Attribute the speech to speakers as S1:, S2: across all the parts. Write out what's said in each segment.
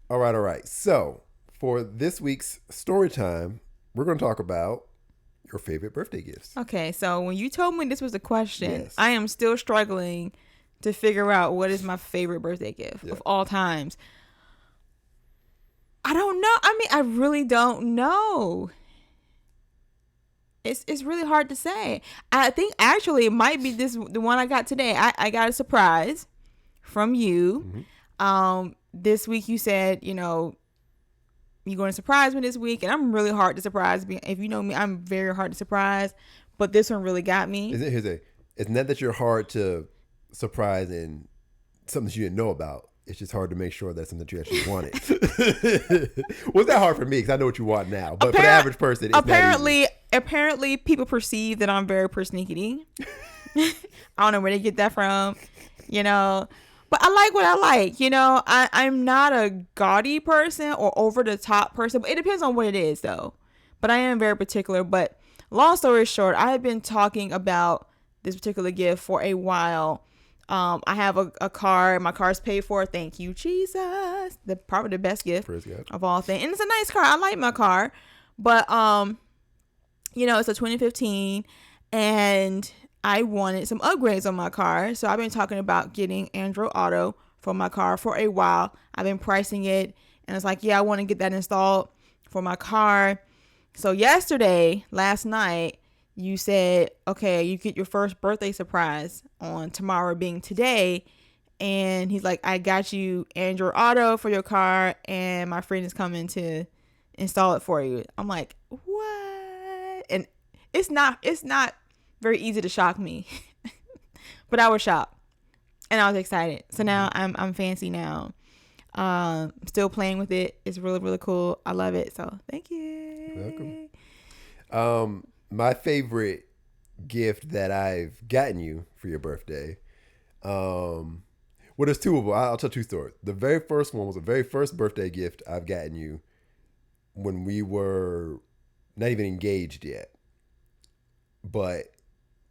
S1: All right, all right. So for this week's story time, we're going to talk about your favorite birthday gifts.
S2: Okay, so when you told me this was a question,
S1: Yes.
S2: I am still struggling to figure out what is my favorite birthday gift of all times. I don't know. I mean, I really don't know. It's really hard to say. I think actually it might be the one I got today. I got a surprise from you. This week you said, you're going to surprise me this week, and I'm really hard to surprise. If you know me, I'm very hard to surprise, but this one really got me.
S1: It's not that you're hard to surprise in something that you didn't know about. It's just hard to make sure that's something that you actually wanted. Well, it's not hard for me because I know what you want now. But for the average person, it's
S2: apparently people perceive that I'm very persnickety. I don't know where they get that from, But I like what I like. I'm not a gaudy person or over the top person, but it depends on what it is though. But I am very particular. But long story short, I have been talking about this particular gift for a while. I have a car. My car's paid for. Thank you, Jesus. Probably the best gift of all things. And it's a nice car. I like my car. But, it's a 2015 and I wanted some upgrades on my car. So I've been talking about getting Android Auto for my car for a while. I've been pricing it and it's like, yeah, I want to get that installed for my car. So last night, you said, okay, you get your first birthday surprise on tomorrow being today. And he's like, I got you Android Auto for your car and my friend is coming to install it for you. I'm like, what? And it's not very easy to shock me, but I was shocked and I was excited. So now I'm fancy now. Still playing with it. It's really, really cool. I love it. So thank you.
S1: Welcome. My favorite gift that I've gotten you for your birthday, there's two of them. I'll tell two stories. The very first one was the very first birthday gift I've gotten you when we were not even engaged yet, but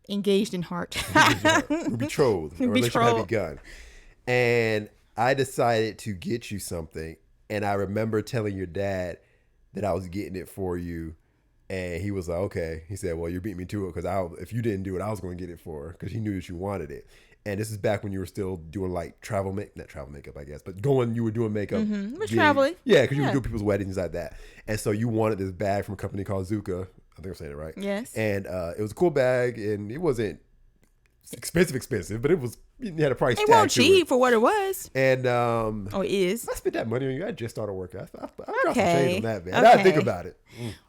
S2: engaged in heart.
S1: We're betrothed. Our relationship had begun. And I decided to get you something, and I remember telling your dad that I was getting it for you. And he was like, okay. He said, well, you beat me to it because if you didn't do it, I was going to get it for her because he knew that you wanted it. And this is back when you were still doing like not travel makeup, I guess, but you were doing makeup.
S2: We're traveling.
S1: Yeah, because you were doing people's weddings like that. And so you wanted this bag from a company called Zuka. I think I'm saying it right.
S2: Yes.
S1: And it was a cool bag and it wasn't expensive, but it had a price tag.
S2: It wasn't cheap for what it was.
S1: And
S2: it is.
S1: I spent that money on you. I just started working. I got some change on that, man. Okay. I think about it.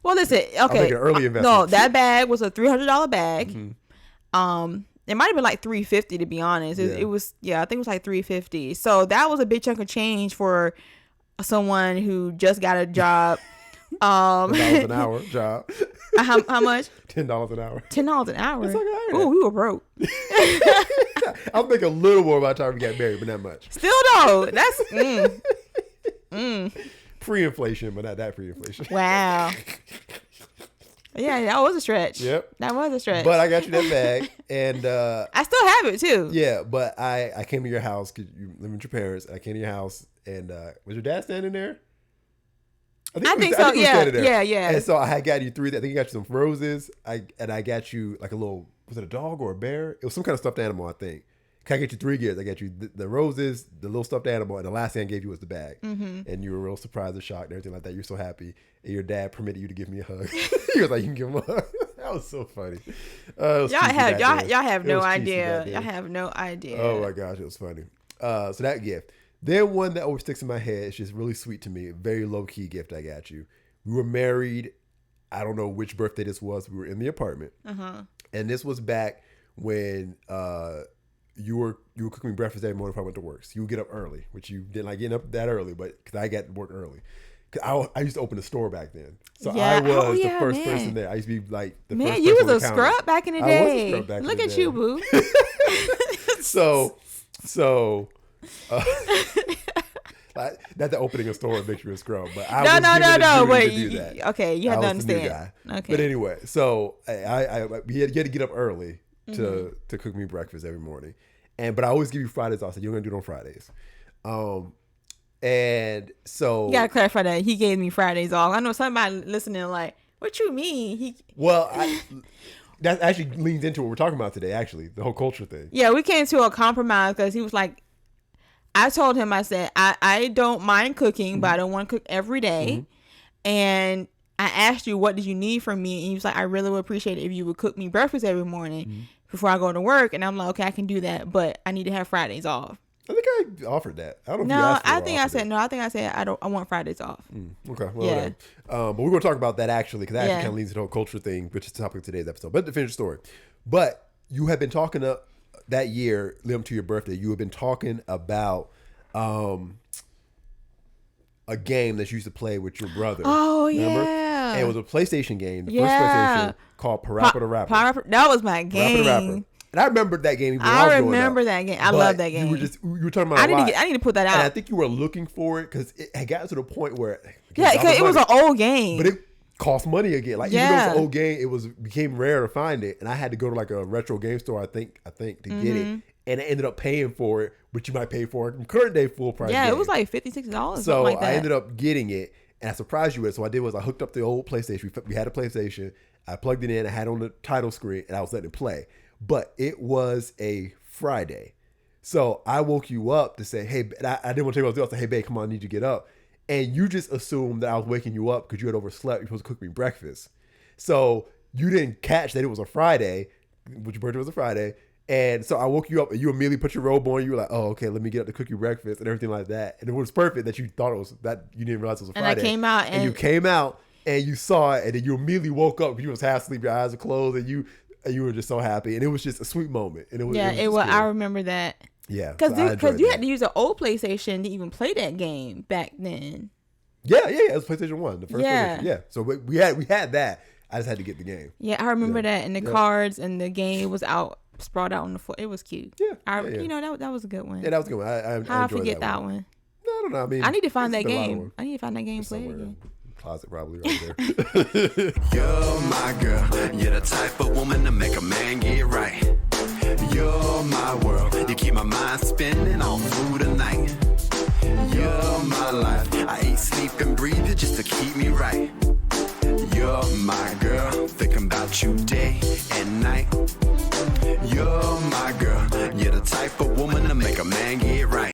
S2: Well, listen. Okay,
S1: I'll make an early investment.
S2: No, that bag was a $300 bag. Mm-hmm. It might have been like $350 to be honest. It was I think it was like $350. So that was a big chunk of change for someone who just got a job.
S1: $10 an hour job.
S2: How much?
S1: $10 an hour.
S2: $10 an hour.
S1: Oh,
S2: we were broke.
S1: I'll make a little more by the time we got married, but not much.
S2: Still though, that's
S1: pre-inflation, but not that pre-inflation.
S2: Wow. Yeah, that was a stretch.
S1: Yep,
S2: that was a stretch.
S1: But I got you that bag, and
S2: I still have it too.
S1: Yeah, but I came to your house because you live with your parents. I came to your house, and was your dad standing there?
S2: I think so. Yeah.
S1: And so I had got you I think I got you some roses. I got you like a little, was it a dog or a bear? It was some kind of stuffed animal, I think. I get you 3 gifts. I got you the roses, the little stuffed animal, and the last thing I gave you was the bag. Mm-hmm. And you were real surprised and shocked and everything like that. You're so happy. And your dad permitted you to give me a hug. He was like, you can give him a hug. That was so funny.
S2: Y'all have no idea. Y'all have no idea.
S1: Oh my gosh, it was funny. So that gift. Then one that always sticks in my head, it's just really sweet to me. A very low-key gift I got you. We were married. I don't know which birthday this was. We were in the apartment. Uh-huh. And this was back when you were cooking me breakfast every morning before I went to work. So you would get up early, which you didn't like getting up that early, but because I got to work early. Cause I used to open a store back then. So I was the first person there. I used to be like the first person.
S2: Man, you was a scrub back in the day.
S1: I was a scrub back in the day.
S2: Look at you, boo.
S1: So not the opening a store makes you a scrub, but I was no. But
S2: you have to understand. Okay.
S1: But anyway, so you had to get up early to cook me breakfast every morning, but I always give you Fridays off. So you're gonna do it on Fridays. And so
S2: You gotta clarify that he gave me Fridays off. I know somebody listening like, what you mean?
S1: That actually leans into what we're talking about today. Actually, the whole culture thing.
S2: Yeah, we came to a compromise because he was like, I told him, I said, I don't mind cooking, but I don't want to cook every day. And I asked you, what did you need from me? And he was like, I really would appreciate it if you would cook me breakfast every morning before I go to work. And I'm like, okay, I can do that, but I need to have Fridays off.
S1: I think I offered that. I don't know.
S2: No,
S1: if you asked for it.
S2: I think I said I want Fridays off.
S1: Okay. Well,
S2: Yeah.
S1: but we're going to talk about that actually, because that actually
S2: Yeah.
S1: kind of leads to the whole culture thing, which is the topic of today's episode. But to finish the story. But you have been talking that year, leading up to your birthday, you have been talking about a game that you used to play with your brother.
S2: Oh,
S1: remember?
S2: yeah.
S1: And it was a PlayStation game, the
S2: Yeah.
S1: first PlayStation, called Parappa the Rapper.
S2: That was my game.
S1: Parappa the Rapper. And I remembered that game even when I was growing up.
S2: remember that game. I
S1: But
S2: love that game.
S1: You were talking about
S2: I need to put that out.
S1: And I think you were looking for it because it had gotten to the point where
S2: Because it was an old game.
S1: but it cost money again. Like even though
S2: Yeah.
S1: it's an old game, it became rare to find it, and I had to go to like a retro game store. I think to get it, and I ended up paying for it, but you might pay for it current day full price.
S2: Yeah,
S1: game.
S2: it was like $56.
S1: So
S2: like that.
S1: I ended up getting it, and I surprised you with it. So what I did was I hooked up the old PlayStation. We had a PlayStation. I plugged it in. I had it on the title screen, and I was letting it play. But it was a Friday, so I woke you up to say, "Hey," I didn't want to tell you what I was doing. I said, "Hey, babe, come on, I need you to get up." And you just assumed that I was waking you up because you had overslept. You're supposed to cook me breakfast. So you didn't catch that it was a Friday, which your birthday was a Friday. And so I woke you up and you immediately put your robe on. You were like, oh, okay, let me get up to cook you breakfast and everything like that. And it was perfect that you thought it was, that you didn't realize it was a Friday.
S2: And I came out
S1: and you came out and you saw it and then you immediately woke up because you was half asleep, your eyes were closed, and you were just so happy. And it was just a sweet moment. And it was
S2: I remember that.
S1: Yeah.
S2: Because you had to use an old PlayStation to even play that game back then.
S1: Yeah. It was PlayStation 1, the first
S2: Yeah.
S1: PlayStation. Yeah. So we had that. I just had to get the game.
S2: Yeah, I remember that. And the cards and the game was out, sprawled out on the floor. It was cute.
S1: Yeah.
S2: You know, that was a good one.
S1: Yeah, that was a good one. I
S2: How I forget that one?
S1: No, I don't know. I mean,
S2: I need to find that
S1: there's been a lot of
S2: game.
S1: them.
S2: I need to find that game, play it
S1: Somewhere
S2: again.
S1: in the closet, probably right there.
S3: You're my girl. You're the type of woman to make a man get right. You're my world. You keep my mind spinning all through the night. You're my life. I eat, sleep, and breathe you just to keep me right. You're my girl. Thinking about you day and night. You're my girl. You're the type of woman